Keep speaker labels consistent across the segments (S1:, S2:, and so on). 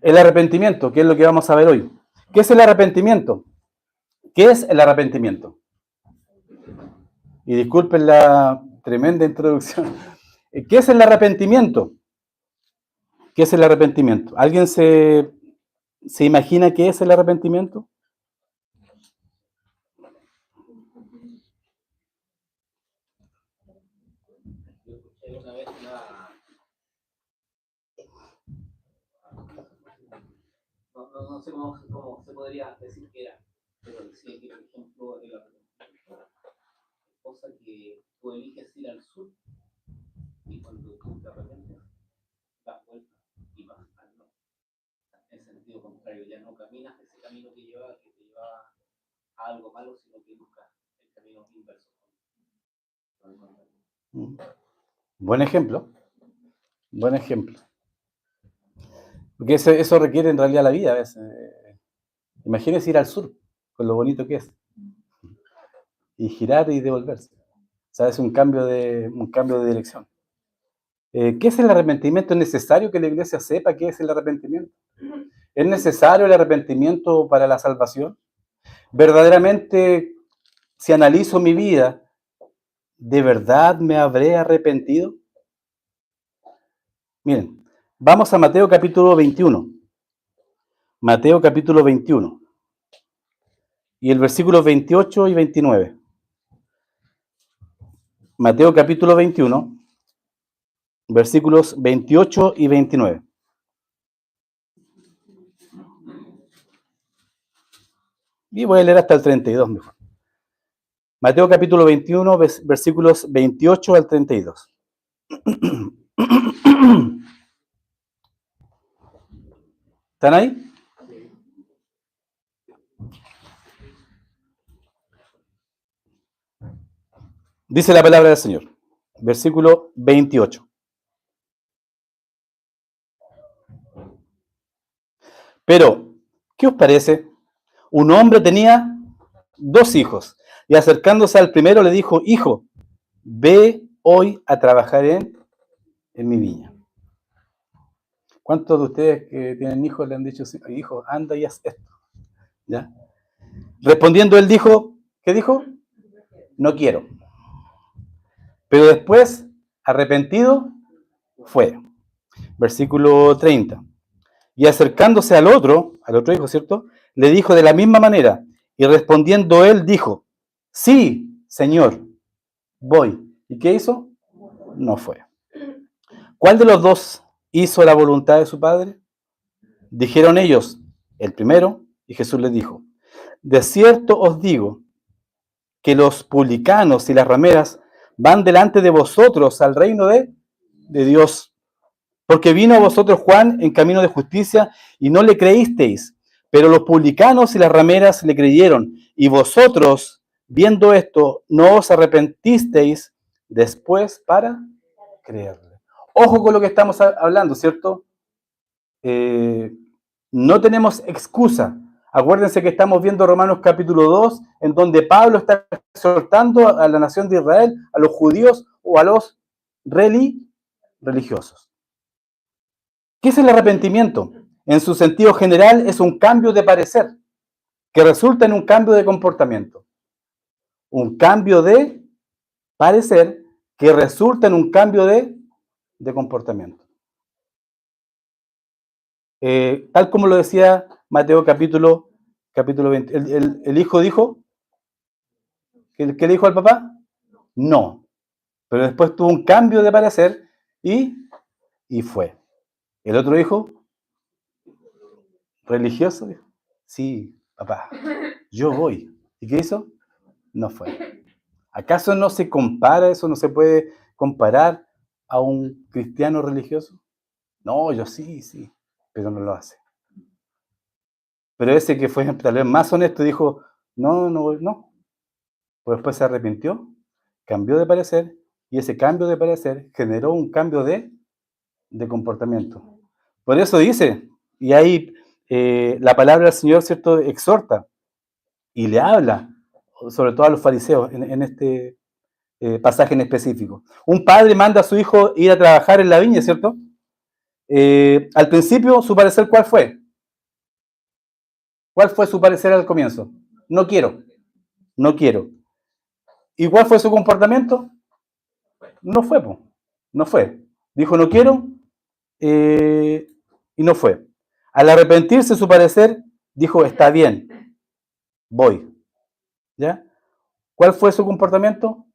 S1: El arrepentimiento, que es lo que vamos a ver hoy. ¿Qué es el arrepentimiento? ¿Qué es el arrepentimiento? Y disculpen la tremenda introducción. ¿Qué es el arrepentimiento? ¿Qué es el arrepentimiento? ¿Alguien se imagina qué es el arrepentimiento?
S2: No sé cómo se podría decir que era, pero decía que, por ejemplo, el arrepentimiento, cosa que tú eliges ir al sur y cuando tú te arrepientes, das vuelta y vas al norte. En sentido contrario, ya no caminas ese camino que te llevaba a algo malo, sino que buscas el camino inverso.
S1: Buen ejemplo. Buen ejemplo. Porque eso requiere en realidad la vida a veces. Imagínese ir al sur, con lo bonito que es. Y girar y devolverse. O sea, es un cambio de dirección. ¿Qué es el arrepentimiento? ¿Es necesario que la iglesia sepa qué es el arrepentimiento? ¿Es necesario el arrepentimiento para la salvación? ¿Verdaderamente, si analizo mi vida, ¿de verdad me habré arrepentido? Miren, vamos a Mateo capítulo 21. Mateo capítulo 21. Y el versículo 28 y 29. Mateo capítulo 21, versículos 28 y 29. Y voy a leer hasta el 32 mejor. Mateo capítulo 21, versículos 28 al 32. ¿Están ahí? Dice la palabra del Señor. Versículo 28. Pero, ¿qué os parece? Un hombre tenía 2 hijos, y acercándose al primero le dijo: hijo, ve hoy a trabajar en mi viña. ¿Cuántos de ustedes que tienen hijos le han dicho: hijo, anda y haz esto? ¿Ya? Respondiendo él dijo, ¿qué dijo? No quiero. Pero después, arrepentido, fue. Versículo 30. Y acercándose al otro hijo, ¿cierto? Le dijo de la misma manera. Y respondiendo él dijo: sí, Señor, voy. ¿Y qué hizo? No fue. ¿Cuál de los dos hizo la voluntad de su padre? Dijeron ellos: el primero. Y Jesús les dijo: de cierto os digo que los publicanos y las rameras van delante de vosotros al reino de Dios. Porque vino a vosotros Juan en camino de justicia y no le creísteis, pero los publicanos y las rameras le creyeron. Y vosotros, viendo esto, no os arrepentisteis después para creerle. Ojo con lo que estamos hablando, ¿cierto? No tenemos excusa. Acuérdense que estamos viendo Romanos capítulo 2, en donde Pablo está exhortando a la nación de Israel, a los judíos o a los religiosos. ¿Qué es el arrepentimiento? En su sentido general es un cambio de parecer que resulta en un cambio de comportamiento. Un cambio de parecer que resulta en un cambio de comportamiento. Tal como lo decía Mateo capítulo 20. El hijo dijo, ¿qué le dijo al papá? No. Pero después tuvo un cambio de parecer y fue. El otro hijo, religioso, dijo: sí, papá, yo voy. ¿Y qué hizo? No fue. ¿Acaso no se compara eso? ¿No se puede comparar a un cristiano religioso? No, yo sí, pero no lo hace. Pero ese que fue tal vez más honesto dijo: no. Pues después se arrepintió, cambió de parecer, y ese cambio de parecer generó un cambio de comportamiento. Por eso dice, y ahí la palabra del Señor, ¿cierto?, exhorta y le habla, sobre todo a los fariseos, en este pasaje en específico. Un padre manda a su hijo ir a trabajar en la viña, ¿cierto? Al principio, su parecer, ¿cuál fue? ¿Cuál fue su parecer al comienzo? No quiero, no quiero. ¿Y cuál fue su comportamiento? No fue, po. No fue. Dijo no quiero y no fue. Al arrepentirse su parecer, dijo está bien, voy. ¿Ya? ¿Cuál fue su comportamiento?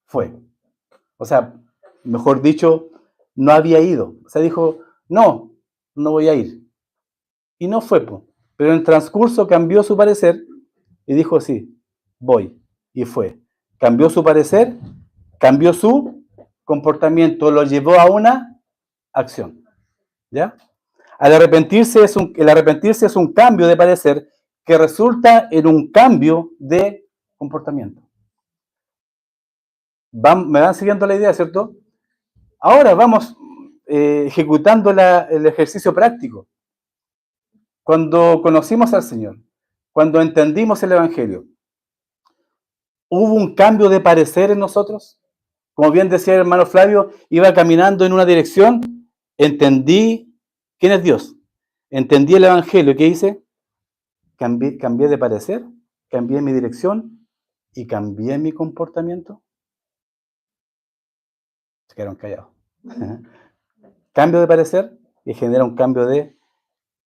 S1: Fue. O sea, mejor dicho, no había ido. O sea, dijo, no, no voy a ir. Y no fue, po. Pero en el transcurso cambió su parecer y dijo, sí, voy. Y fue. Cambió su parecer, cambió su comportamiento, lo llevó a una acción. ¿Ya? El arrepentirse es un cambio de parecer que resulta en un cambio de comportamiento. Me van siguiendo la idea, ¿cierto? Ahora vamos ejecutando el ejercicio práctico. Cuando conocimos al Señor, cuando entendimos el Evangelio, ¿hubo un cambio de parecer en nosotros? Como bien decía el hermano Flavio, iba caminando en una dirección, entendí quién es Dios, entendí el Evangelio. ¿Qué hice? Cambié de parecer, cambié mi dirección y cambié mi comportamiento. Se quedaron callados. Cambio de parecer y genera un cambio de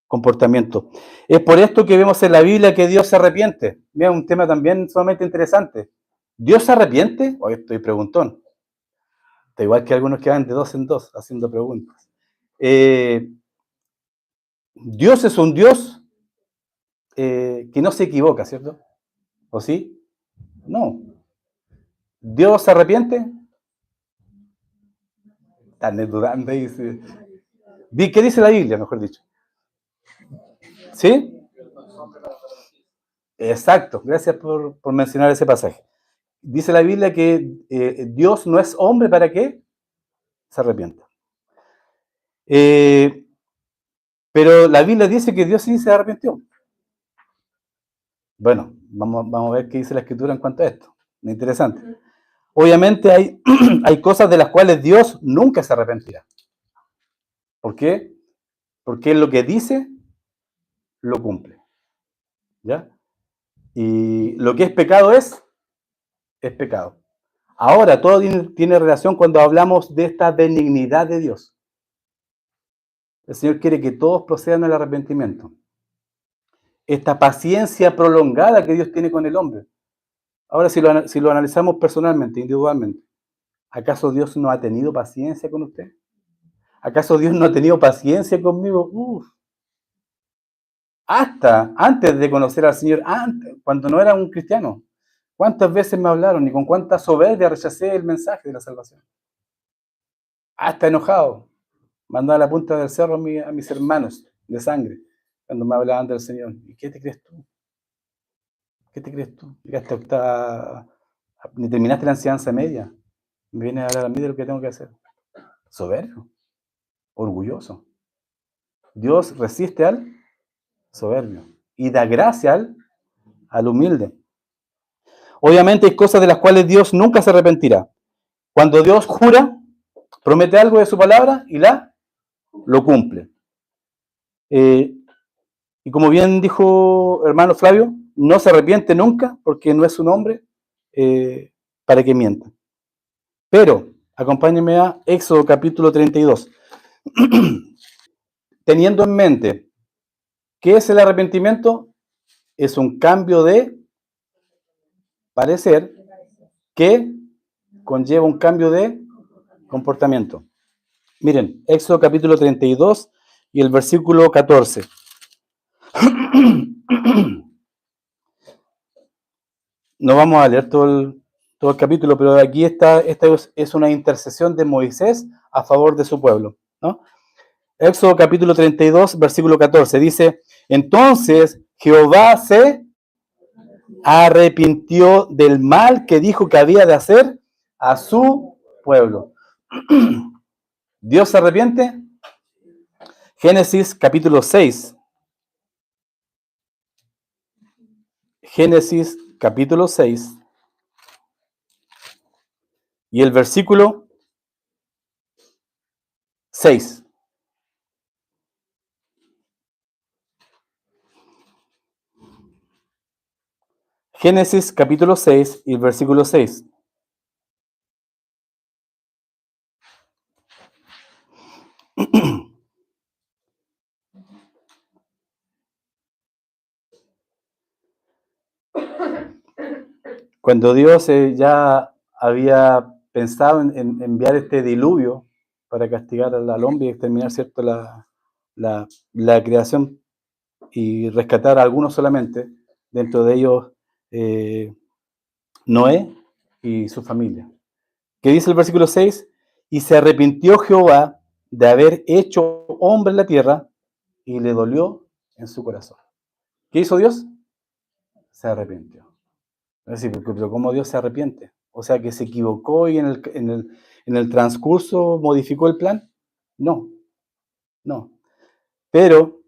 S1: comportamiento. Es por esto que vemos en la Biblia que Dios se arrepiente. Mira, un tema también sumamente interesante. ¿Dios se arrepiente? Hoy estoy preguntón. Da igual que algunos que van de dos en dos haciendo preguntas. Dios es un Dios que no se equivoca, ¿cierto? ¿O sí? No. ¿Dios se arrepiente? Están dudando ahí. Sí. ¿Qué dice la Biblia, mejor dicho? ¿Sí? Exacto. Gracias por mencionar ese pasaje. Dice la Biblia que Dios no es hombre para que se arrepienta. Pero la Biblia dice que Dios sí se arrepintió. Bueno, vamos a ver qué dice la Escritura en cuanto a esto. Interesante. Obviamente hay cosas de las cuales Dios nunca se arrepentirá. ¿Por qué? Porque lo que dice, lo cumple. ¿Ya? Y lo que es pecado es pecado. Ahora, todo tiene relación cuando hablamos de esta benignidad de Dios. El Señor quiere que todos procedan al arrepentimiento. Esta paciencia prolongada que Dios tiene con el hombre. Ahora, si lo analizamos personalmente, individualmente, ¿acaso Dios no ha tenido paciencia con usted? ¿Acaso Dios no ha tenido paciencia conmigo? Hasta antes de conocer al Señor, cuando no era un cristiano. ¿Cuántas veces me hablaron y con cuánta soberbia rechacé el mensaje de la salvación? Hasta enojado. Mandaba a la punta del cerro a mis hermanos de sangre cuando me hablaban del Señor. ¿Y qué te crees tú? ¿Qué te crees tú? Llegaste ni terminaste la enseñanza media. Me vienes a hablar a mí de lo que tengo que hacer. Soberbio, orgulloso. Dios resiste al soberbio y da gracia al humilde. Obviamente hay cosas de las cuales Dios nunca se arrepentirá. Cuando Dios jura, promete algo de su palabra y lo cumple. Y como bien dijo hermano Flavio, no se arrepiente nunca porque no es un hombre para que mienta. Pero, acompáñenme a Éxodo capítulo 32. Teniendo en mente, ¿qué es el arrepentimiento? Es un cambio de parecer que conlleva un cambio de comportamiento. Miren, Éxodo capítulo 32 y el versículo 14. No vamos a leer todo el capítulo, pero aquí esta es una intercesión de Moisés a favor de su pueblo, ¿no? Éxodo capítulo 32, versículo 14, dice, entonces Jehová se arrepintió del mal que dijo que había de hacer a su pueblo. ¿Dios se arrepiente? Génesis capítulo 6. Génesis capítulo 6 y el versículo 6. Génesis capítulo 6 y versículo 6. Cuando Dios ya había pensado en enviar este diluvio para castigar al hombre y exterminar, ¿cierto?, la creación y rescatar a algunos solamente, dentro de ellos Noé y su familia. ¿Qué dice el versículo 6? Y se arrepintió Jehová de haber hecho hombre en la tierra y le dolió en su corazón. ¿Qué hizo Dios? Se arrepintió. Es decir, pero ¿cómo Dios se arrepiente? O sea, que se equivocó y en el transcurso modificó el plan. No, no. Pero,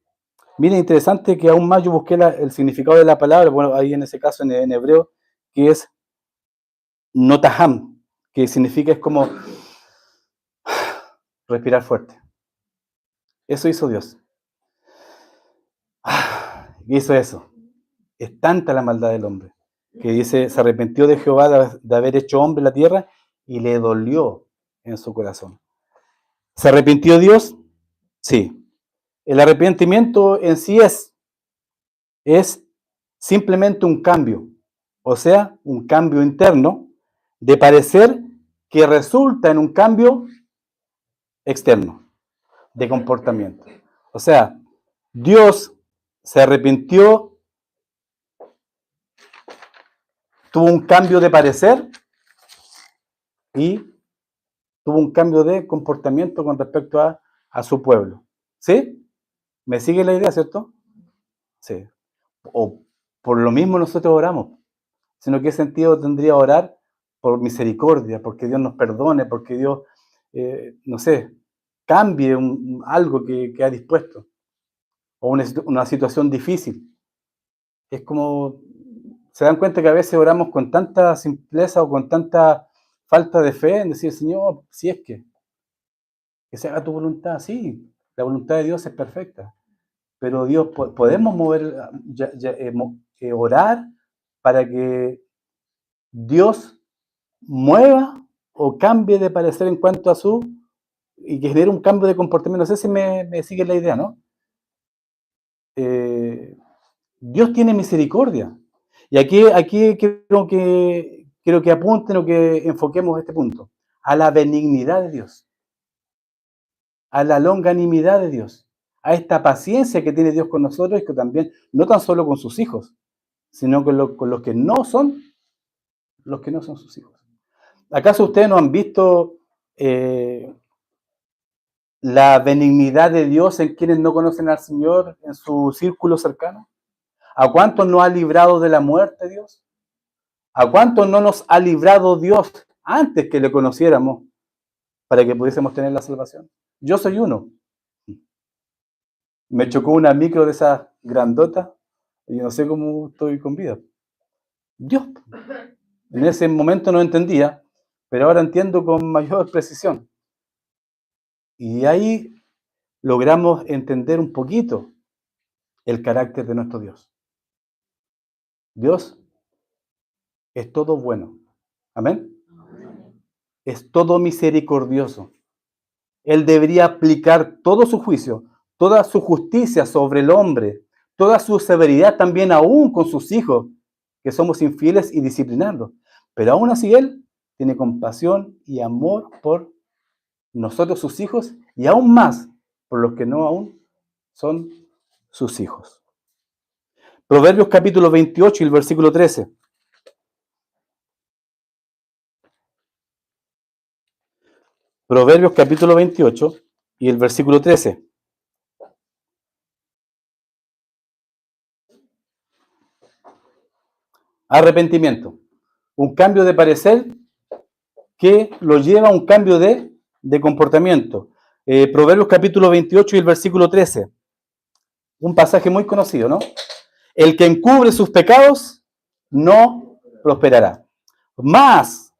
S1: mira, interesante que aún más yo busqué el significado de la palabra, bueno, ahí en ese caso en hebreo, que es notaham, que significa es como respirar fuerte. Eso hizo Dios. Hizo eso. Es tanta la maldad del hombre, que dice, se arrepintió de Jehová de haber hecho hombre en la tierra y le dolió en su corazón. ¿Se arrepintió Dios? Sí. El arrepentimiento en sí es simplemente un cambio, o sea, un cambio interno de parecer que resulta en un cambio externo de comportamiento. O sea, Dios se arrepintió, tuvo un cambio de parecer y tuvo un cambio de comportamiento con respecto a su pueblo. ¿Sí? ¿Me sigue la idea, cierto? Sí. O por lo mismo nosotros oramos. Sino qué sentido tendría orar por misericordia, porque Dios nos perdone, porque Dios, no sé, cambie algo que ha dispuesto, o una situación difícil. Es como, se dan cuenta que a veces oramos con tanta simpleza o con tanta falta de fe en decir, Señor, si es que se haga tu voluntad, sí, la voluntad de Dios es perfecta, pero Dios, podemos mover, orar para que Dios mueva o cambie de parecer en cuanto a y que genere un cambio de comportamiento. No sé si me sigue la idea, ¿no? Dios tiene misericordia. Y aquí quiero que apunten o que enfoquemos este punto. A la benignidad de Dios, a la longanimidad de Dios, a esta paciencia que tiene Dios con nosotros y que también, no tan solo con sus hijos, sino con los que no son sus hijos. ¿Acaso ustedes no han visto la benignidad de Dios en quienes no conocen al Señor en su círculo cercano? ¿A cuántos no ha librado de la muerte Dios? ¿A cuántos no nos ha librado Dios antes que le conociéramos para que pudiésemos tener la salvación? Yo soy uno. Me chocó una micro de esas grandotas y no sé cómo estoy con vida. Dios. En ese momento no entendía, pero ahora entiendo con mayor precisión. Y ahí logramos entender un poquito el carácter de nuestro Dios. Dios es todo bueno. Amén. Es todo misericordioso. Él debería aplicar todo su juicio, toda su justicia sobre el hombre, toda su severidad también aún con sus hijos, que somos infieles, y disciplinarlos. Pero aún así Él tiene compasión y amor por nosotros, sus hijos, y aún más por los que no aún son sus hijos. Proverbios capítulo 28 y el versículo 13. Proverbios capítulo 28 y el versículo 13. Arrepentimiento. Un cambio de parecer que lo lleva a un cambio de comportamiento. Proverbios capítulo 28 y el versículo 13. Un pasaje muy conocido, ¿no? El que encubre sus pecados no prosperará. Mas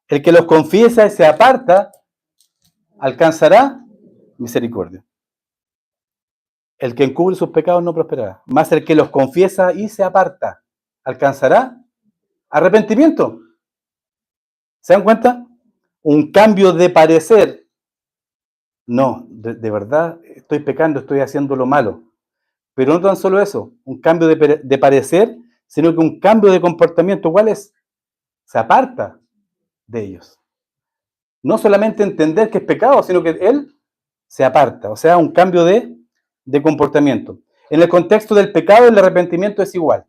S1: el que los confiesa y se aparta alcanzará misericordia. El que encubre sus pecados no prosperará. Mas el que los confiesa y se aparta alcanzará Arrepentimiento. ¿Se dan cuenta? Un cambio de parecer. No, de verdad estoy pecando, estoy haciendo lo malo. Pero no tan solo eso, un cambio de parecer, sino que un cambio de comportamiento. ¿Cuál es? Se aparta de ellos. No solamente entender que es pecado, sino que él se aparta. O sea, un cambio de comportamiento. En el contexto del pecado, el arrepentimiento es igual.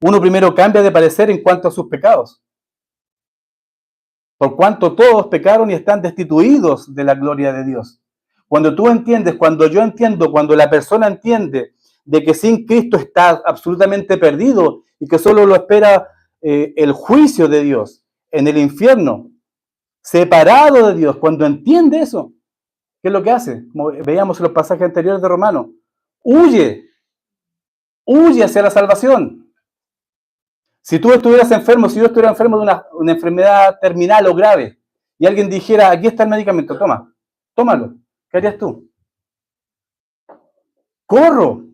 S1: Uno primero cambia de parecer en cuanto a sus pecados. Por cuanto todos pecaron y están destituidos de la gloria de Dios. Cuando tú entiendes, cuando yo entiendo, cuando la persona entiende de que sin Cristo está absolutamente perdido y que solo lo espera el juicio de Dios en el infierno, separado de Dios, cuando entiende eso, ¿qué es lo que hace? Como veíamos en los pasajes anteriores de Romanos, huye hacia la salvación. Si tú estuvieras enfermo, si yo estuviera enfermo de una enfermedad terminal o grave, y alguien dijera, aquí está el medicamento, tómalo, ¿qué harías tú? Corro.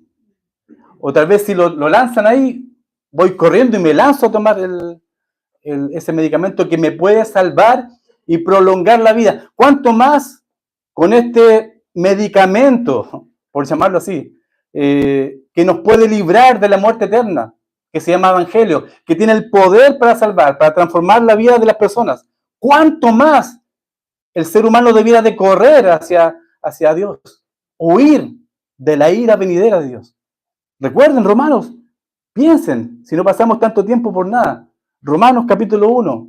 S1: O tal vez si lo lanzan ahí, voy corriendo y me lanzo a tomar ese medicamento que me puede salvar y prolongar la vida. ¿Cuánto más con este medicamento, por llamarlo así, que nos puede librar de la muerte eterna, que se llama Evangelio, que tiene el poder para salvar, para transformar la vida de las personas? ¿Cuánto más el ser humano debiera de correr hacia Dios, huir de la ira venidera de Dios? Recuerden, Romanos, piensen, si no pasamos tanto tiempo por nada. Romanos capítulo 1,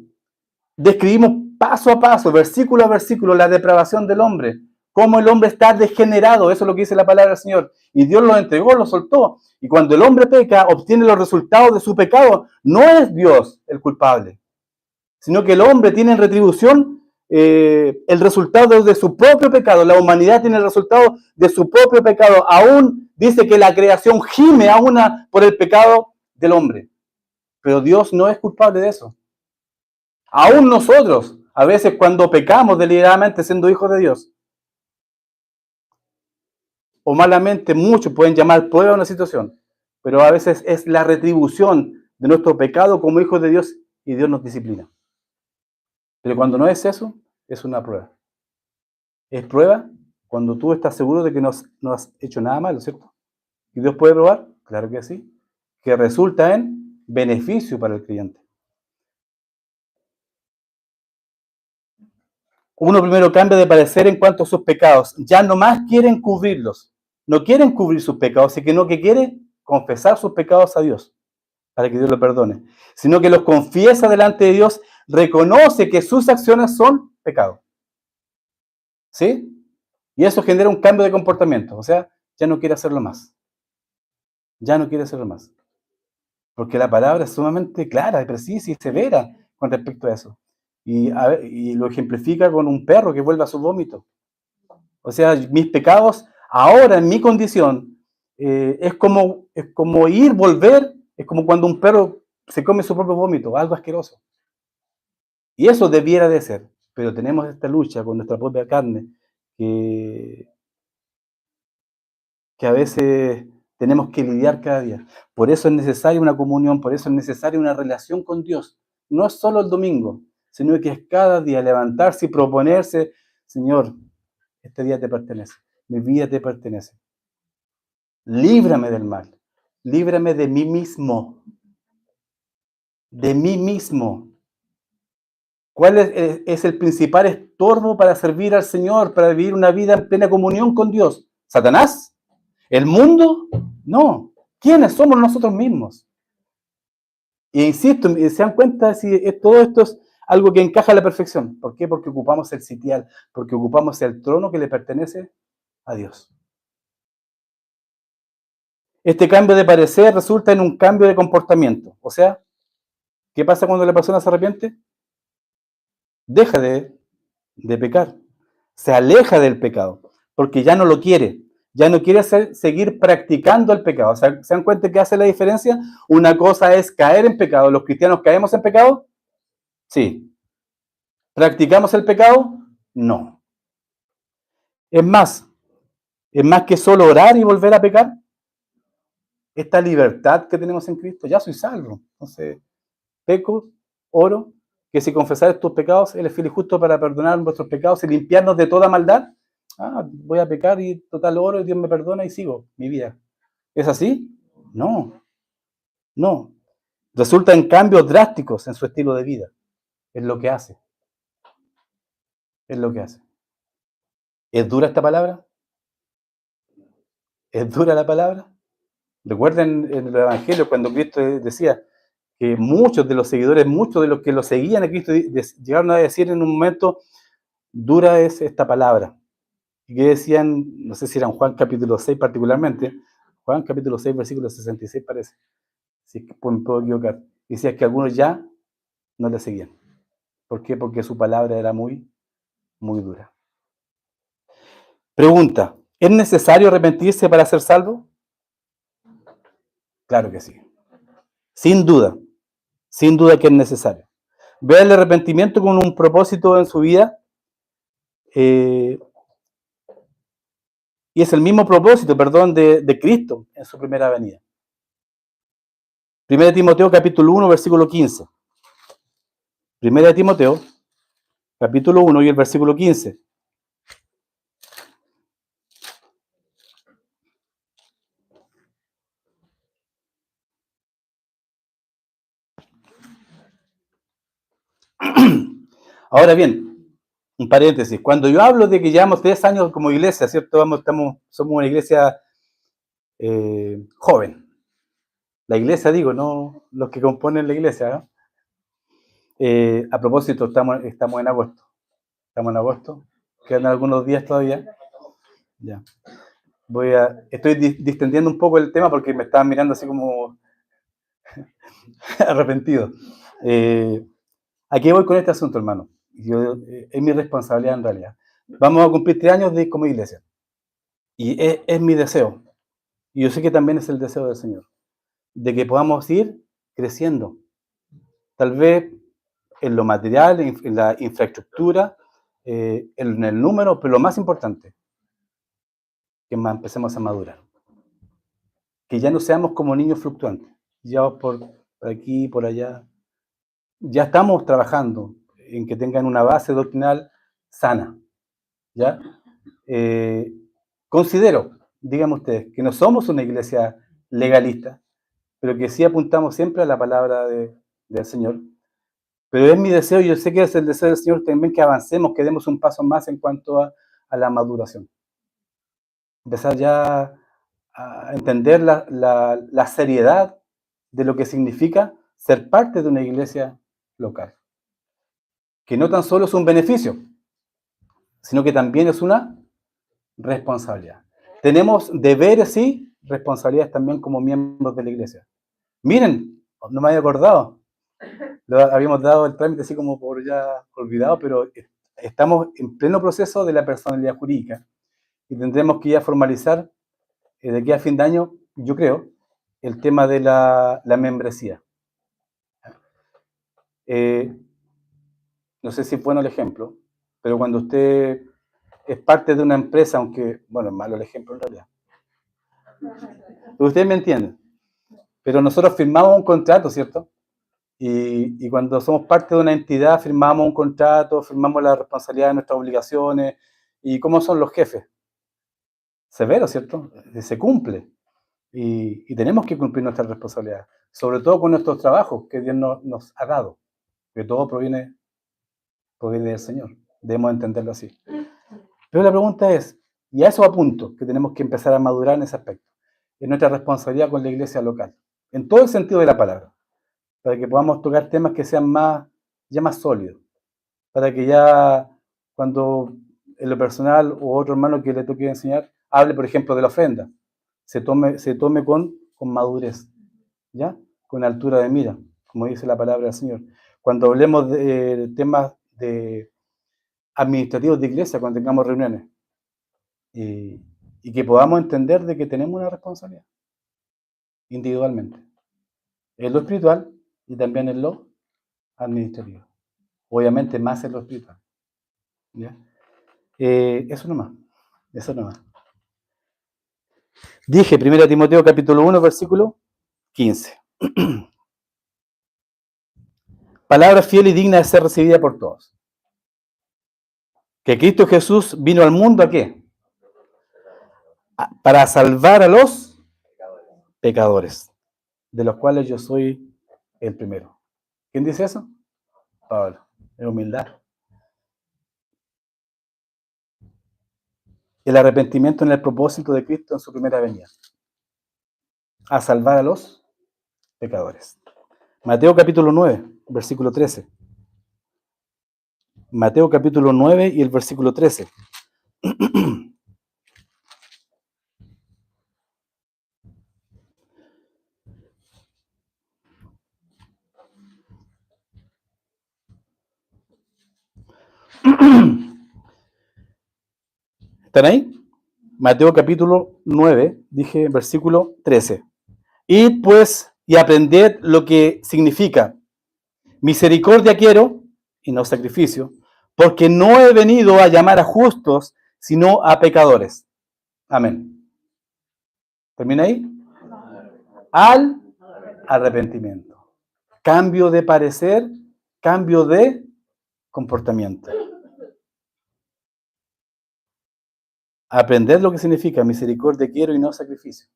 S1: describimos paso a paso, versículo a versículo, la depravación del hombre, cómo el hombre está degenerado, eso es lo que dice la palabra del Señor, y Dios lo entregó, lo soltó, y cuando el hombre peca, obtiene los resultados de su pecado, no es Dios el culpable, sino que el hombre tiene en retribución el resultado de su propio pecado, la humanidad tiene el resultado de su propio pecado, aún dice que la creación gime aún por el pecado del hombre, pero Dios no es culpable de eso. Aún nosotros, a veces cuando pecamos deliberadamente siendo hijos de Dios, o malamente, muchos pueden llamar prueba a una situación, pero a veces es la retribución de nuestro pecado como hijos de Dios y Dios nos disciplina. Pero cuando no es eso, es una prueba. Es prueba cuando tú estás seguro de que no has hecho nada malo, ¿cierto? ¿Y Dios puede probar? Claro que sí. Que resulta en beneficio para el creyente. Uno primero cambia de parecer en cuanto a sus pecados. Ya no más quieren cubrirlos. No quieren cubrir sus pecados, sino que quiere confesar sus pecados a Dios para que Dios lo perdone. Sino que los confiesa delante de Dios, reconoce que sus acciones son pecado. ¿Sí? Y eso genera un cambio de comportamiento. O sea, ya no quiere hacerlo más. Ya no quiere hacerlo más. Porque la palabra es sumamente clara, precisa y severa con respecto a eso. Y lo ejemplifica con un perro que vuelve a su vómito. O sea, mis pecados ahora en mi condición es como ir, volver, es como cuando un perro se come su propio vómito, algo asqueroso. Y eso debiera de ser, pero tenemos esta lucha con nuestra propia carne que a veces tenemos que lidiar cada día. Por eso es necesaria una comunión, por eso es necesaria una relación con Dios. No es solo el domingo, sino que es cada día levantarse y proponerse, Señor, este día te pertenece, mi vida te pertenece. Líbrame del mal, líbrame de mí mismo, de mí mismo. ¿Cuál es el principal estorbo para servir al Señor, para vivir una vida en plena comunión con Dios? ¿Satanás? ¿El mundo? No. ¿Quiénes somos nosotros mismos? Y insisto, se dan cuenta si todo esto es algo que encaja a la perfección. ¿Por qué? Porque ocupamos el sitial, porque ocupamos el trono que le pertenece a Dios. Este cambio de parecer resulta en un cambio de comportamiento. O sea, ¿qué pasa cuando la persona se arrepiente? Deja de pecar, se aleja del pecado, porque ya no lo quiere, ya no quiere seguir practicando el pecado. O sea, ¿se dan cuenta que hace la diferencia? Una cosa es caer en pecado. ¿Los cristianos caemos en pecado? Sí. ¿Practicamos el pecado? No. Es más que solo orar y volver a pecar. Esta libertad que tenemos en Cristo, ya soy salvo. Entonces, peco, oro, que si confesares tus pecados, Él es fiel y justo para perdonar nuestros pecados y limpiarnos de toda maldad. Voy a pecar y total oro y Dios me perdona y sigo mi vida. ¿Es así? No, no. Resulta en cambios drásticos en su estilo de vida. Es lo que hace. Es lo que hace. ¿Es dura esta palabra? ¿Es dura la palabra? Recuerden en el Evangelio cuando Cristo decía que muchos de los seguidores, muchos de los que lo seguían a Cristo llegaron a decir en un momento, dura es esta palabra. Y que decían, no sé si era en Juan capítulo 6 particularmente, Juan capítulo 6 versículo 66 parece, si es que me puedo equivocar. Decía que algunos ya no le seguían. ¿Por qué? Porque su palabra era muy, muy dura. Pregunta, ¿es necesario arrepentirse para ser salvo? Claro que sí. Sin duda que es necesario. Ve el arrepentimiento con un propósito en su vida, y es el mismo propósito, perdón, de Cristo en su primera venida. 1 Timoteo capítulo 1, versículo 15. 1 Timoteo capítulo 1 y el versículo 15. Ahora bien, un paréntesis. Cuando yo hablo de que llevamos 3 años como iglesia, ¿cierto? Somos una iglesia joven. La iglesia, digo, no los que componen la iglesia, ¿no? A propósito, estamos en agosto. Estamos en agosto. Quedan algunos días todavía. Ya. Estoy distendiendo un poco el tema porque me estaban mirando así como arrepentido. ¿A qué voy con este asunto, hermano? Es mi responsabilidad en realidad. Vamos a cumplir 3 años como iglesia. Y es mi deseo. Y yo sé que también es el deseo del Señor. De que podamos ir creciendo. Tal vez en lo material, en la infraestructura, en el número, pero lo más importante, que empecemos a madurar. Que ya no seamos como niños fluctuantes. Ya por aquí, por allá. Ya estamos trabajando en que tengan una base doctrinal sana. ¿Ya? Considero, díganme ustedes, que no somos una iglesia legalista, pero que sí apuntamos siempre a la palabra del Señor. Pero es mi deseo, y yo sé que es el deseo del Señor también, que avancemos, que demos un paso más en cuanto a la maduración. Empezar ya a entender la seriedad de lo que significa ser parte de una iglesia local. Que no tan solo es un beneficio, sino que también es una responsabilidad. Tenemos deberes y responsabilidades también como miembros de la iglesia. Miren, no me había acordado, habíamos dado el trámite así como por ya olvidado, pero estamos en pleno proceso de la personalidad jurídica y tendremos que ya formalizar de aquí a fin de año, yo creo, el tema de la membresía. No sé si es bueno el ejemplo, pero cuando usted es parte de una empresa, aunque, bueno, es malo el ejemplo en realidad. Pero ustedes me entienden. Pero nosotros firmamos un contrato, ¿cierto? Y cuando somos parte de una entidad, firmamos un contrato, firmamos la responsabilidad de nuestras obligaciones. ¿Y cómo son los jefes? Severo, ¿cierto? Se cumple. Y tenemos que cumplir nuestras responsabilidades, sobre todo con nuestros trabajos que Dios nos ha dado, que todo proviene del Señor. Debemos entenderlo así. Pero la pregunta es, y a eso apunto, que tenemos que empezar a madurar en ese aspecto, en nuestra responsabilidad con la iglesia local, en todo el sentido de la palabra, para que podamos tocar temas que sean ya más sólidos, para que ya cuando en lo personal o otro hermano que le toque enseñar, hable, por ejemplo, de la ofrenda, se tome con madurez, ¿ya? Con altura de mira, como dice la palabra del Señor. Cuando hablemos de temas administrativos de iglesia, cuando tengamos reuniones, y que podamos entender de que tenemos una responsabilidad individualmente, en lo espiritual y también en lo administrativo. Obviamente más en lo espiritual. ¿Ya? Eso nomás. Dije 1 Timoteo capítulo 1, versículo 15. palabra fiel y digna de ser recibida por todos. Que Cristo Jesús vino al mundo ¿a qué? Para salvar a los pecadores, de los cuales yo soy el primero. ¿Quién dice eso? Pablo. Es humildad. El arrepentimiento en el propósito de Cristo en su primera venida. A salvar a los pecadores. Mateo capítulo 9, versículo 13. Mateo capítulo 9 y el versículo 13. ¿Están ahí? Mateo capítulo 9, dije versículo 13. Id pues y aprended lo que significa misericordia quiero y no sacrificio, porque no he venido a llamar a justos, sino a pecadores. Amén. ¿Termina ahí? Al arrepentimiento. Cambio de parecer, cambio de comportamiento. Aprender lo que significa misericordia quiero y no sacrificio.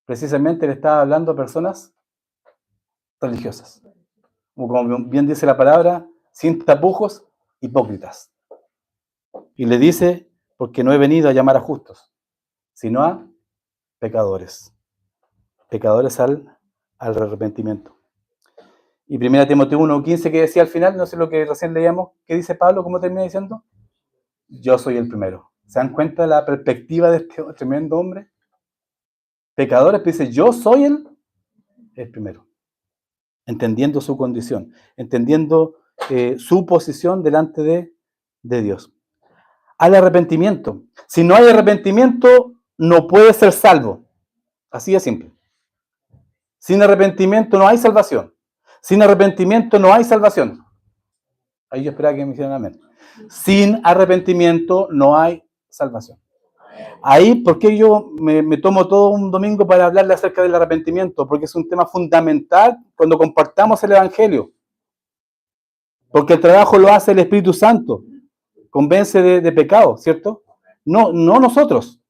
S1: Precisamente le estaba hablando a personas religiosas. Como bien dice la palabra, sin tapujos, hipócritas. Y le dice, porque no he venido a llamar a justos, sino a pecadores. Pecadores al arrepentimiento. Y 1 Timoteo 1:15 que decía al final, no sé lo que recién leíamos, ¿qué dice Pablo? ¿Cómo termina diciendo? Yo soy el primero. ¿Se dan cuenta de la perspectiva de este tremendo hombre? Pecadores, pero dice, yo soy el primero. Entendiendo su condición, entendiendo su posición delante de Dios. Al arrepentimiento. Si no hay arrepentimiento, no puede ser salvo. Así de simple. Sin arrepentimiento no hay salvación. Sin arrepentimiento no hay salvación. Ahí yo esperaba que me dijeran amén. Sin arrepentimiento no hay salvación. Ahí, ¿por qué yo me tomo todo un domingo para hablarle acerca del arrepentimiento? Porque es un tema fundamental cuando compartamos el Evangelio. Porque el trabajo lo hace el Espíritu Santo. Convence de pecado, ¿cierto? No nosotros.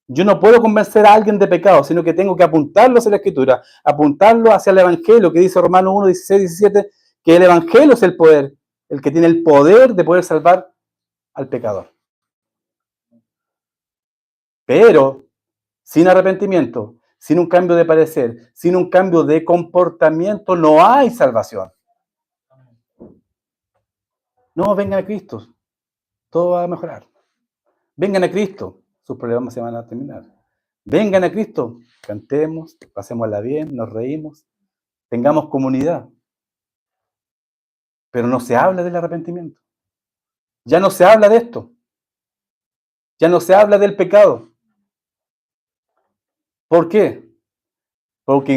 S1: Yo no puedo convencer a alguien de pecado, sino que tengo que apuntarlo hacia la Escritura, apuntarlo hacia el Evangelio, que dice Romanos 1, 16, 17, que el Evangelio es el poder, el que tiene el poder de poder salvar al pecador. Pero sin arrepentimiento, sin un cambio de parecer, sin un cambio de comportamiento, no hay salvación. No, vengan a Cristo, todo va a mejorar. Vengan a Cristo, sus problemas se van a terminar. Vengan a Cristo, cantemos, pasémosla bien, nos reímos, tengamos comunidad. Pero no se habla del arrepentimiento. Ya no se habla de esto. Ya no se habla del pecado. ¿Por qué? Porque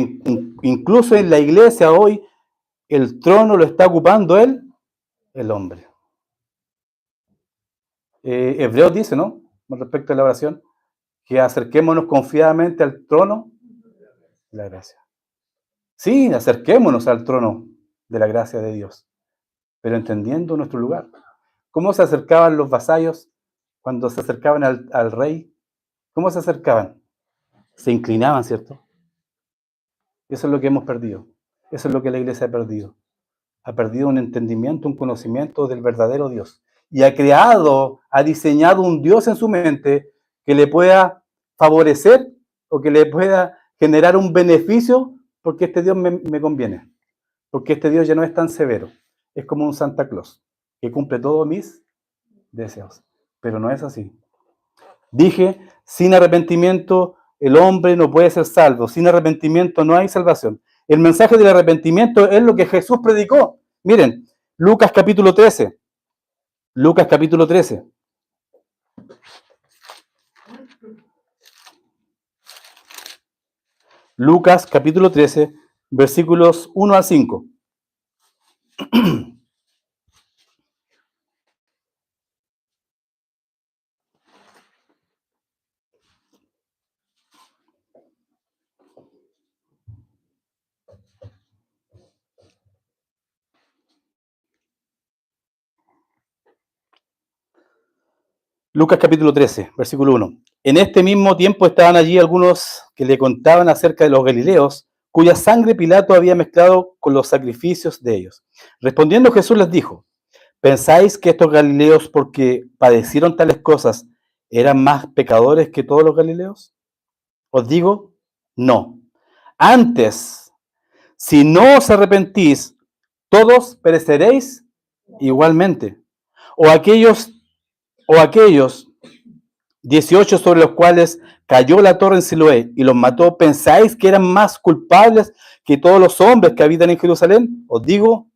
S1: incluso en la iglesia hoy el trono lo está ocupando el hombre. Hebreos dice, ¿no? Con respecto a la oración, que acerquémonos confiadamente al trono de la gracia. Sí, acerquémonos al trono de la gracia de Dios, pero entendiendo nuestro lugar. ¿Cómo se acercaban los vasallos cuando se acercaban al rey? ¿Cómo se acercaban? Se inclinaban, ¿cierto? Eso es lo que hemos perdido. Eso es lo que la iglesia ha perdido. Ha perdido un entendimiento, un conocimiento del verdadero Dios. Y ha diseñado un Dios en su mente que le pueda favorecer o que le pueda generar un beneficio porque este Dios me conviene. Porque este Dios ya no es tan severo. Es como un Santa Claus que cumple todos mis deseos. Pero no es así. Dije, sin arrepentimiento el hombre no puede ser salvo. Sin arrepentimiento no hay salvación. El mensaje del arrepentimiento es lo que Jesús predicó. Miren, Lucas capítulo 13. Lucas capítulo 13. Lucas capítulo 13, versículos 1 al 5. Lucas capítulo 13, versículo 1. En este mismo tiempo estaban allí algunos que le contaban acerca de los galileos, cuya sangre Pilato había mezclado con los sacrificios de ellos. Respondiendo Jesús les dijo, ¿pensáis que estos galileos, porque padecieron tales cosas, eran más pecadores que todos los galileos? Os digo, no. Antes, si no os arrepentís, todos pereceréis igualmente. O aquellos 18 sobre los cuales cayó la torre en Siloé y los mató, ¿pensáis que eran más culpables que todos los hombres que habitan en Jerusalén? Os digo,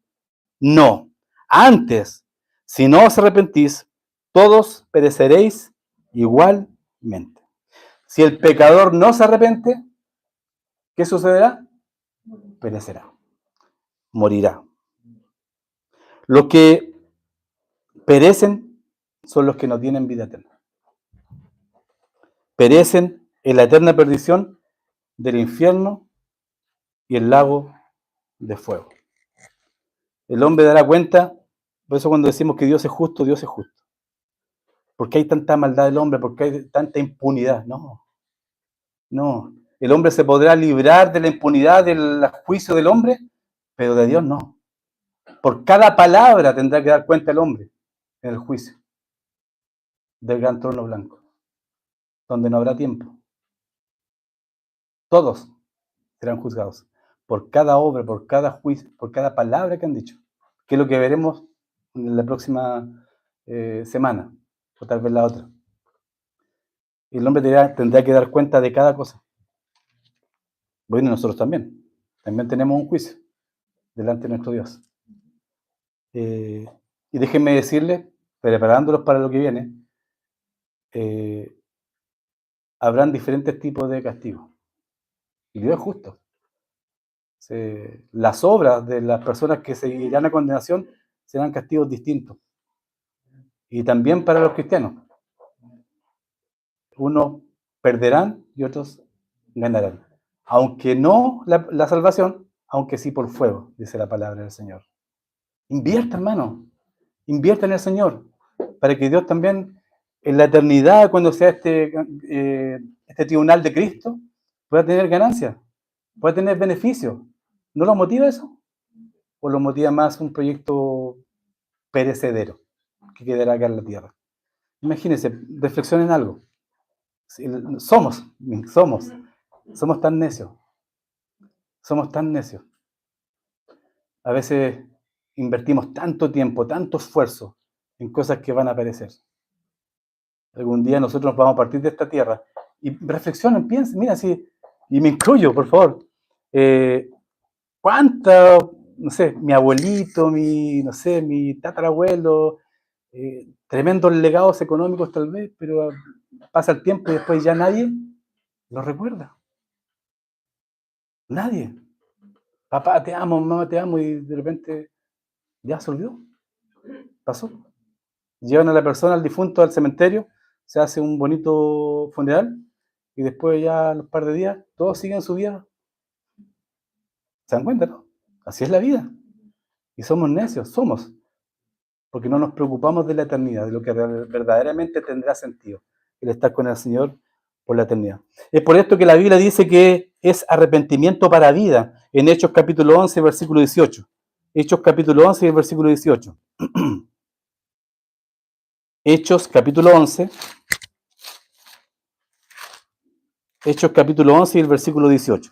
S1: no. Antes, si no os arrepentís, todos pereceréis igualmente. Si el pecador no se arrepiente, ¿qué sucederá? Perecerá, morirá. Los que perecen son los que no tienen vida eterna. Perecen en la eterna perdición del infierno y el lago de fuego. El hombre dará cuenta, por eso cuando decimos que Dios es justo. ¿Por qué hay tanta maldad del hombre? ¿Por qué hay tanta impunidad? No. El hombre se podrá librar de la impunidad del juicio del hombre, pero de Dios no. Por cada palabra tendrá que dar cuenta el hombre en el juicio del gran trono blanco, donde no habrá tiempo. Todos serán juzgados por cada obra, por cada juicio, por cada palabra que han dicho, que es lo que veremos en la próxima semana, o tal vez la otra. Y el hombre tendrá que dar cuenta de cada cosa. Bueno, nosotros también tenemos un juicio delante de nuestro Dios. Y déjenme decirles, preparándolos para lo que viene, habrán diferentes tipos de castigos. Y Dios es justo. Las obras de las personas que se irán a condenación serán castigos distintos. Y también para los cristianos. Unos perderán y otros ganarán. Aunque no la salvación, aunque sí por fuego, dice la palabra del Señor. Invierta, hermano. Invierta en el Señor. Para que Dios también, en la eternidad, cuando sea este tribunal de Cristo, pueda tener ganancias, pueda tener beneficios. ¿No lo motiva eso? ¿O lo motiva más un proyecto perecedero que quedará acá en la tierra? Imagínense, reflexionen algo. Somos tan necios. Somos tan necios. A veces invertimos tanto tiempo, tanto esfuerzo en cosas que van a perecer. Algún día nosotros nos vamos a partir de esta tierra. Y reflexionen, piensen, mira, y me incluyo, por favor. ¿Cuánta, no sé, mi abuelito, mi tatarabuelo, tremendos legados económicos tal vez, pero pasa el tiempo y después ya nadie lo recuerda? Nadie. Papá, te amo, mamá, te amo, y de repente ya se olvidó. Pasó. Llevan a la persona, al difunto, al cementerio, se hace un bonito funeral y después ya a los par de días todos siguen su vida. ¿Se dan cuenta, no? Así es la vida. Y somos necios, porque no nos preocupamos de la eternidad, de lo que verdaderamente tendrá sentido, el estar con el Señor por la eternidad. Es por esto que la Biblia dice que es arrepentimiento para vida, en Hechos capítulo 11, versículo 18. Hechos capítulo 11 y el versículo 18. Hechos capítulo 11. Hechos capítulo 11 y el versículo 18.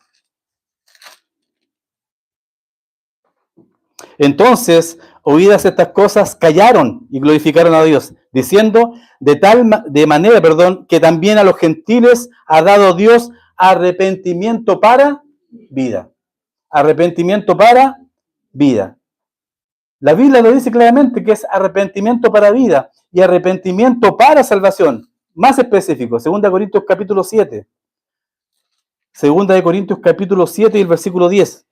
S1: Entonces, oídas estas cosas, callaron y glorificaron a Dios, diciendo de manera, que también a los gentiles ha dado Dios arrepentimiento para vida. Arrepentimiento para vida. La Biblia lo dice claramente que es arrepentimiento para vida y arrepentimiento para salvación. Más específico, 2 Corintios capítulo 7. 2 Corintios capítulo 7 y el versículo 10.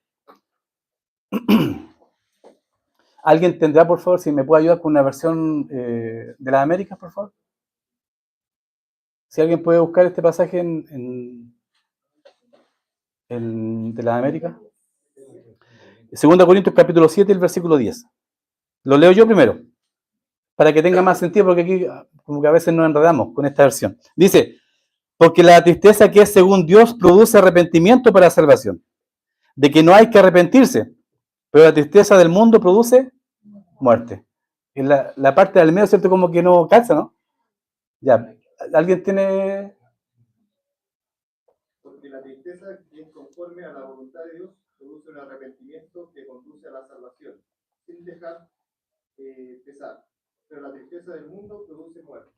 S1: ¿Alguien tendrá, por favor, si me puede ayudar con una versión de las Américas, por favor? Si alguien puede buscar este pasaje de las Américas. 2 Corintios capítulo 7, el versículo 10. Lo leo yo primero. para que tenga más sentido, porque aquí como que a veces nos enredamos con esta versión. Dice, porque la tristeza que es según Dios produce arrepentimiento para salvación, de que no hay que arrepentirse, pero la tristeza del mundo produce muerte. En la parte del medio, ¿cierto? Como que no calza, ¿no? Ya, ¿alguien tiene...?
S3: Porque la tristeza que es conforme a la voluntad de Dios produce un arrepentimiento que conduce a la salvación, sin dejar pesar. Pero la tristeza del mundo produce muerte.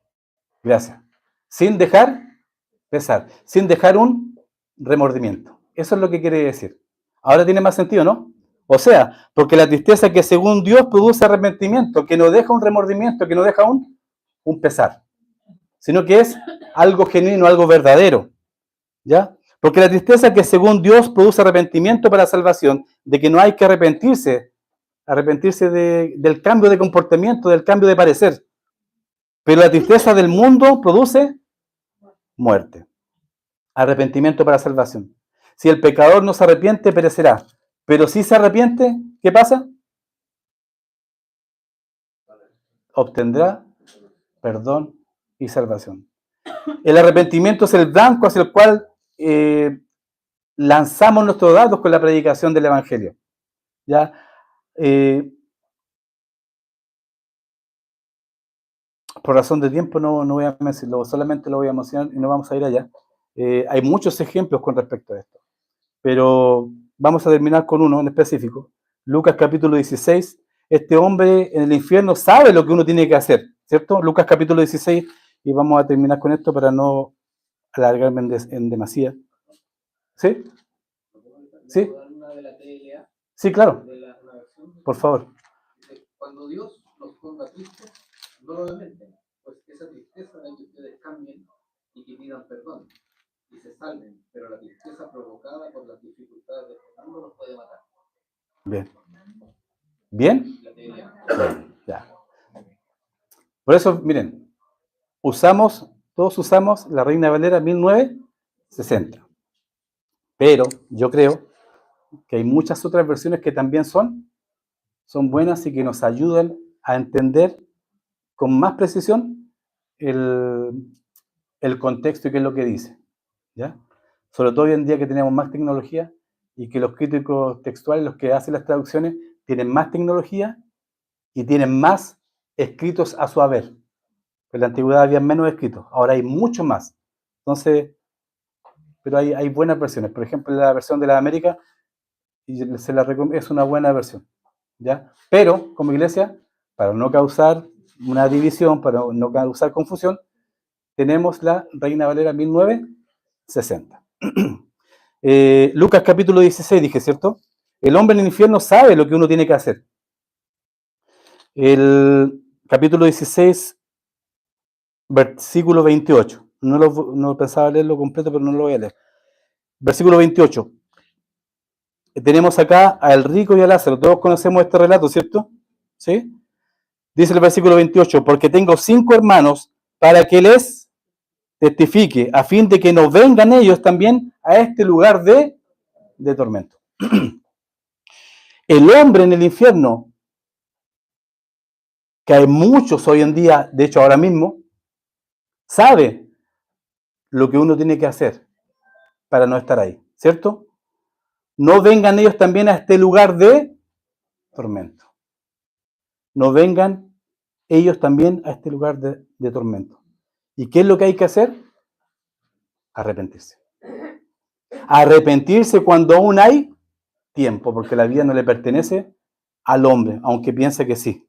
S1: Gracias. Sin dejar pesar, sin dejar un remordimiento. Eso es lo que quiere decir. Ahora tiene más sentido, ¿no? O sea, porque la tristeza que según Dios produce arrepentimiento, que no deja un remordimiento, que no deja un pesar, sino que es algo genuino, algo verdadero. ¿Ya? Porque la tristeza que según Dios produce arrepentimiento para salvación, de que no hay que arrepentirse del cambio de comportamiento, del cambio de parecer. Pero la tristeza del mundo produce muerte. Arrepentimiento para salvación. Si el pecador no se arrepiente, perecerá. Pero si se arrepiente, ¿qué pasa? Obtendrá perdón y salvación. El arrepentimiento es el blanco hacia el cual lanzamos nuestros datos con la predicación del Evangelio. ¿Ya? Por razón de tiempo no voy a mencionarlo, solamente lo voy a mencionar y no vamos a ir allá. Hay muchos ejemplos con respecto a esto, pero vamos a terminar con uno en específico. Lucas capítulo 16, este hombre en el infierno sabe lo que uno tiene que hacer, ¿cierto? Lucas capítulo 16, y vamos a terminar con esto para no alargarme en demasía. ¿Sí? ¿Sí? Sí, claro. Por favor.
S2: Cuando Dios los ponga tristes, no lo lamenten, pues esa tristeza hará que ustedes cambien y que pidan perdón y se salven, pero la tristeza provocada por las dificultades de este mundo los puede matar.
S1: Bien. ¿Bien? Ya. Por eso, miren, todos usamos la Reina Valera 1960. Pero yo creo que hay muchas otras versiones que también son buenas y que nos ayudan a entender con más precisión el contexto y qué es lo que dice. ¿Ya? Sobre todo hoy en día que tenemos más tecnología y que los críticos textuales, los que hacen las traducciones, tienen más tecnología y tienen más escritos a su haber. En la antigüedad había menos escritos, ahora hay mucho más. Entonces, pero hay buenas versiones. Por ejemplo, la versión de la América es una buena versión. ¿Ya? Pero, como iglesia, para no causar una división, para no causar confusión, tenemos la Reina Valera 1960. Lucas capítulo 16, dije, ¿cierto? El hombre en el infierno sabe lo que uno tiene que hacer. El capítulo 16, versículo 28. No pensaba leerlo completo, pero no lo voy a leer. Versículo 28. Tenemos acá al rico y a Lázaro. Todos conocemos este relato, ¿cierto? ¿Sí? Dice el versículo 28, porque tengo 5 hermanos para que les testifique, a fin de que no vengan ellos también a este lugar de tormento. El hombre en el infierno, que hay muchos hoy en día, de hecho ahora mismo, sabe lo que uno tiene que hacer para no estar ahí, ¿cierto? No vengan ellos también a este lugar de tormento. No vengan ellos también a este lugar de tormento. ¿Y qué es lo que hay que hacer? Arrepentirse. Arrepentirse cuando aún hay tiempo, porque la vida no le pertenece al hombre, aunque piense que sí.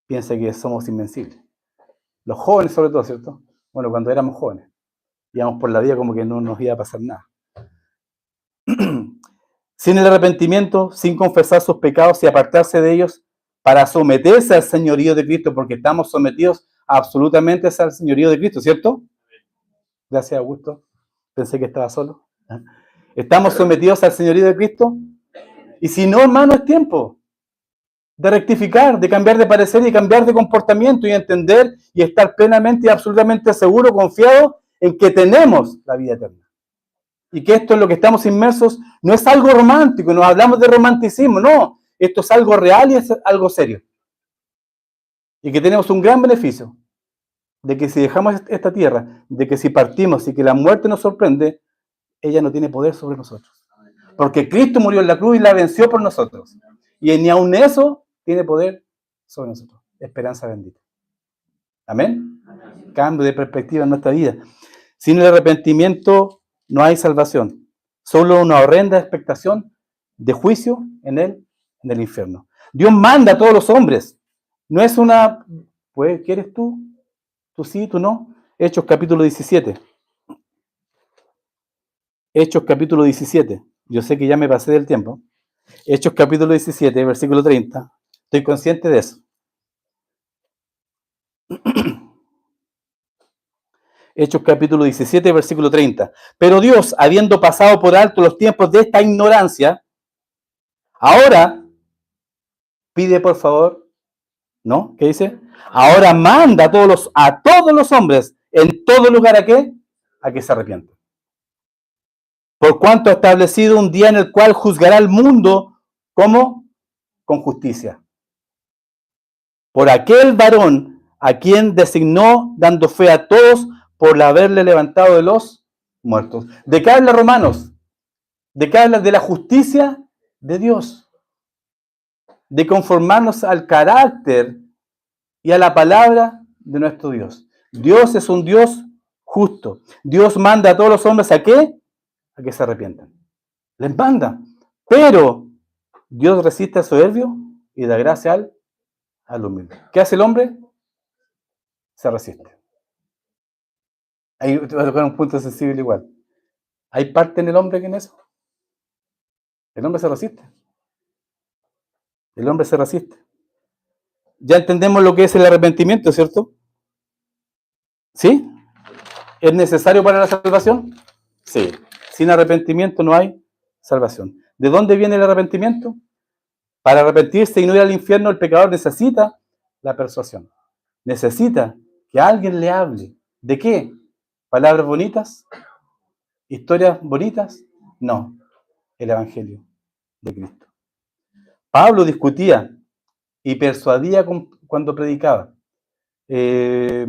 S1: Piense que somos invencibles. Los jóvenes sobre todo, ¿cierto? Bueno, cuando éramos jóvenes, íbamos por la vida como que no nos iba a pasar nada. Sin el arrepentimiento, sin confesar sus pecados y apartarse de ellos para someterse al señorío de Cristo, porque estamos sometidos absolutamente al señorío de Cristo, ¿cierto? Gracias, Augusto. Pensé que estaba solo. Estamos sometidos al señorío de Cristo. Y si no, hermano, es tiempo de rectificar, de cambiar de parecer y cambiar de comportamiento y entender y estar plenamente y absolutamente seguro, confiado en que tenemos la vida eterna. Y que esto en lo que estamos inmersos no es algo romántico, no hablamos de romanticismo, no. Esto es algo real y es algo serio. y que tenemos un gran beneficio, de que si dejamos esta tierra, de que si partimos y que la muerte nos sorprende, ella no tiene poder sobre nosotros. Porque Cristo murió en la cruz y la venció por nosotros. Y ni aun eso tiene poder sobre nosotros. Esperanza bendita. Amén. Cambio de perspectiva en nuestra vida. Sin el arrepentimiento no hay salvación. Solo una horrenda expectación de juicio en el infierno. Dios manda a todos los hombres. No es una, pues, ¿quieres tú? Tú sí, tú no. Hechos capítulo 17. Hechos capítulo 17. Yo sé que ya me pasé del tiempo. Hechos capítulo 17, versículo 30. Estoy consciente de eso. Hechos capítulo 17, versículo 30. Pero Dios, habiendo pasado por alto los tiempos de esta ignorancia, ahora pide por favor, ¿no? ¿Qué dice? Ahora manda a todos los hombres en todo lugar ¿a qué? A que se arrepientan. Por cuanto ha establecido un día en el cual juzgará al mundo, ¿cómo? Con justicia. Por aquel varón a quien designó, dando fe a todos, por haberle levantado de los muertos. ¿De qué habla Romanos? ¿De qué habla? De la justicia de Dios. De conformarnos al carácter y a la palabra de nuestro Dios. Dios es un Dios justo. Dios manda a todos los hombres ¿a qué? A que se arrepientan. Les manda. Pero Dios resiste al soberbio y da gracia al humilde. ¿Qué hace el hombre? Se resiste. Ahí te va a tocar un punto sensible igual. ¿Hay parte en el hombre que en eso? El hombre se resiste. El hombre se resiste. Ya entendemos lo que es el arrepentimiento, ¿cierto? ¿Sí? ¿Es necesario para la salvación? Sí. Sin arrepentimiento no hay salvación. ¿De dónde viene el arrepentimiento? Para arrepentirse y no ir al infierno, el pecador necesita la persuasión. Necesita que alguien le hable. ¿De qué? ¿Palabras bonitas? ¿Historias bonitas? No. El Evangelio de Cristo. Pablo discutía y persuadía cuando predicaba. ¿Y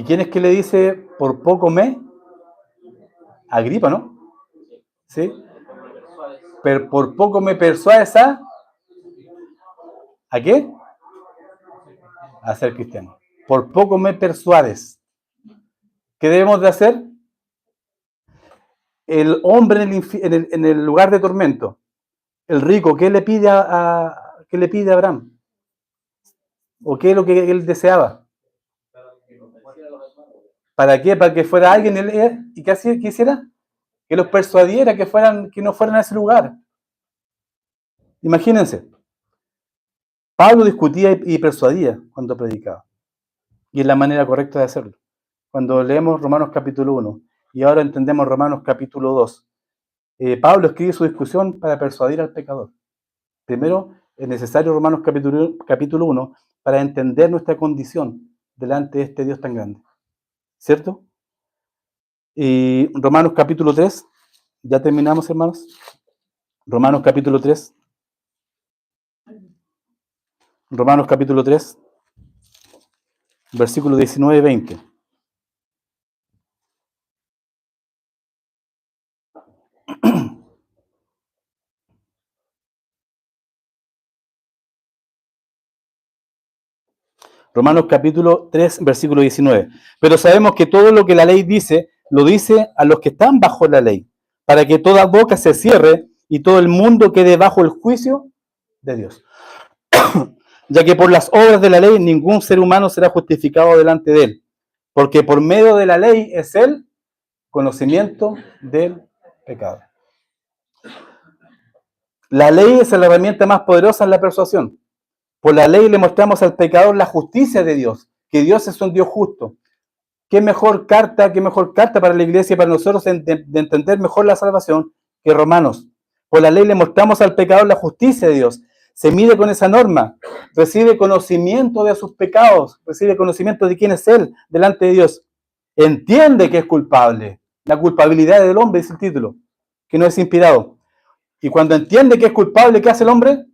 S1: quién es que le dice, por poco me? Agripa, ¿no? ¿Sí? Pero por poco me persuades ¿a qué? A ser cristiano. Por poco me persuades. ¿Qué debemos de hacer? El hombre en el lugar de tormento, el rico, ¿qué le pide qué le pide a Abraham? ¿O qué es lo que él deseaba? ¿Para qué? Para que fuera alguien y ¿qué hiciera? Que los persuadiera que no fueran a ese lugar. Imagínense. Pablo discutía y persuadía cuando predicaba. Y es la manera correcta de hacerlo. Cuando leemos Romanos capítulo 1 y ahora entendemos Romanos capítulo 2, Pablo escribe su discusión para persuadir al pecador. Primero, es necesario Romanos capítulo 1 para entender nuestra condición delante de este Dios tan grande. ¿Cierto? Y Romanos capítulo 3, ya terminamos, hermanos. Romanos capítulo 3. Romanos capítulo 3, versículos 19 y 20. Romanos capítulo 3, versículo 19. Pero sabemos que todo lo que la ley dice, lo dice a los que están bajo la ley, para que toda boca se cierre y todo el mundo quede bajo el juicio de Dios. Ya que por las obras de la ley ningún ser humano será justificado delante de él, porque por medio de la ley es el conocimiento del pecado. La ley es la herramienta más poderosa en la persuasión. Por la ley le mostramos al pecador la justicia de Dios, que Dios es un Dios justo. ¿Qué mejor carta para la iglesia y para nosotros de entender mejor la salvación que Romanos? Por la ley le mostramos al pecador la justicia de Dios. Se mide con esa norma, recibe conocimiento de sus pecados, recibe conocimiento de quién es Él delante de Dios. Entiende que es culpable. La culpabilidad del hombre es el título, que no es inspirado. Y cuando entiende que es culpable, ¿qué hace el hombre?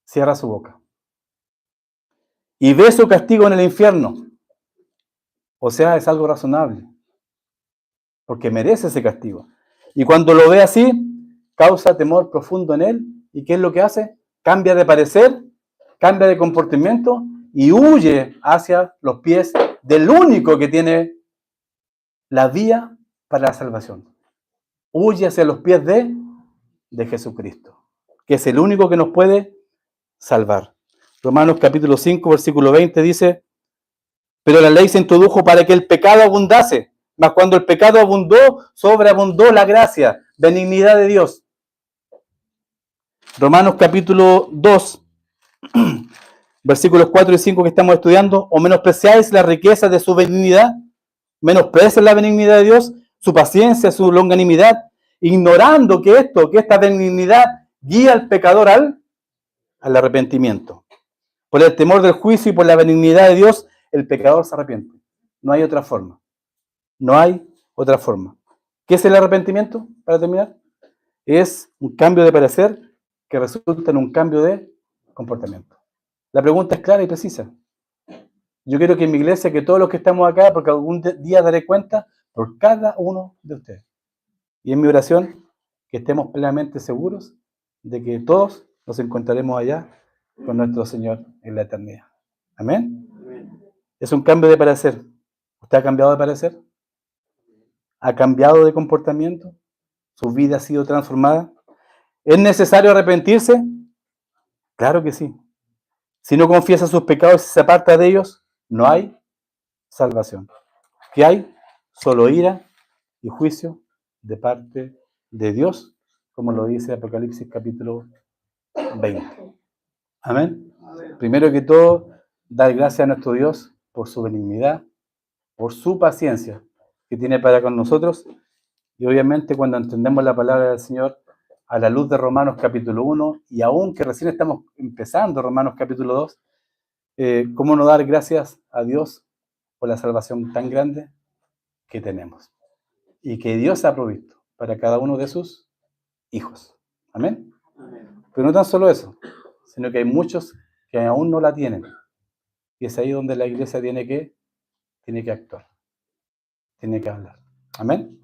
S1: Cierra su boca. y ve su castigo en el infierno. O sea, es algo razonable, porque merece ese castigo. Y cuando lo ve así, causa temor profundo en él. ¿Y qué es lo que hace? Cambia de parecer, cambia de comportamiento y huye hacia los pies del único que tiene la vía para la salvación. Huye hacia los pies de Jesucristo, que es el único que nos puede salvar. Romanos capítulo 5, versículo 20 dice: pero la ley se introdujo para que el pecado abundase, mas cuando el pecado abundó, sobreabundó la gracia, benignidad de Dios. Romanos capítulo 2, versículos 4 y 5 que estamos estudiando: o menospreciáis la riqueza de su benignidad, menospreciáis la benignidad de Dios, su paciencia, su longanimidad, ignorando que esta benignidad guía al pecador al arrepentimiento. Por el temor del juicio y por la benignidad de Dios, el pecador se arrepiente. No hay otra forma. No hay otra forma. ¿Qué es el arrepentimiento? Para terminar, es un cambio de parecer que resulta en un cambio de comportamiento. La pregunta es clara y precisa. Yo quiero que en mi iglesia, que todos los que estamos acá, porque algún día daré cuenta por cada uno de ustedes. Y en mi oración, que estemos plenamente seguros de que todos nos encontraremos allá con nuestro Señor en la eternidad. Amén. Es un cambio de parecer. ¿Usted ha cambiado de parecer? ¿Ha cambiado de comportamiento? ¿Su vida ha sido transformada? ¿Es necesario arrepentirse? Claro que sí. Si no confiesa sus pecados y se aparta de ellos, no hay salvación. ¿Qué hay? Solo ira y juicio de parte de Dios, como lo dice Apocalipsis capítulo 20. Amén. Primero que todo, dar gracias a nuestro Dios por su benignidad, por su paciencia que tiene para con nosotros. Y obviamente cuando entendemos la palabra del Señor a la luz de Romanos capítulo 1, y aún que recién estamos empezando Romanos capítulo 2, ¿cómo no dar gracias a Dios por la salvación tan grande que tenemos? Y que Dios ha provisto para cada uno de sus hijos. Amén. Pero no tan solo eso, sino que hay muchos que aún no la tienen. Y es ahí donde la iglesia tiene que actuar, tiene que hablar. Amén.